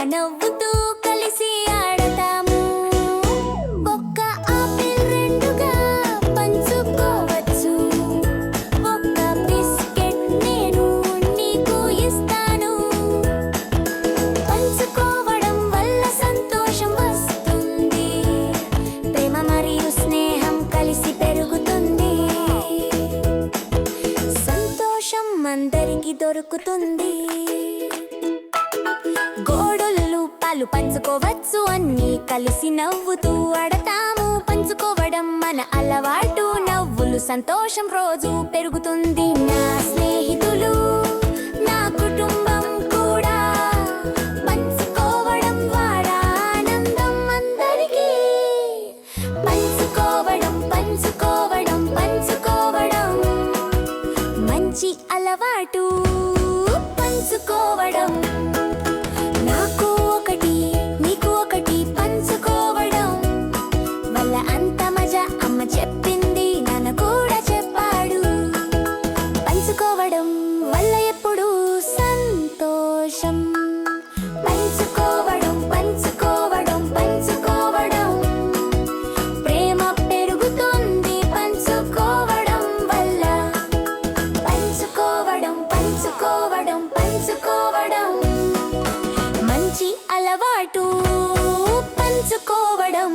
నవ్వుతూ కలిసి ఆడతాము. ఒక్క ఆపిల్ రెండుగా పంచుకోవచ్చు. ఒక్క బిస్కెట్ నేను నీకు ఇస్తాను. పంచుకోవడం వల్ల సంతోషం వస్తుంది. ప్రేమ మరియు స్నేహం కలిసి పెరుగుతుంది. సంతోషం అందరికీ దొరుకుతుంది. గోడలు పాలు పంచుకోవచ్చు. అన్నీ కలిసి నవ్వుతూ ఆడతాము. పంచుకోవడం మన అలవాటు. నవ్వులు సంతోషం రోజు పెరుగుతుంది. నా స్నేహితులు నా కుటుంబం కూడా పంచుకోవడం ద్వారా ఆనందం అందరికీ. పంచుకోవడం పంచుకోవడం పంచుకోవడం మంచి అలవాటు. పంచుకోవడం నాకు ఒకటి నీకు ఒకటి పంచుకోవడం వల్ల అంత మజా. అమ్మ చెప్పింది నాన్న కూడా చెప్పాడు. పంచుకోవడం వల్ల ఎప్పుడు సంతోషం. పంచుకోవడం పంచుకోవడం పంచుకోవడం ప్రేమ పెరుగుతుంది. పంచుకోవడం వల్ల పంచుకోవడం పంచుకోవడం పంచుకోవడం మంచి అలవాటు. పంచుకోవడం.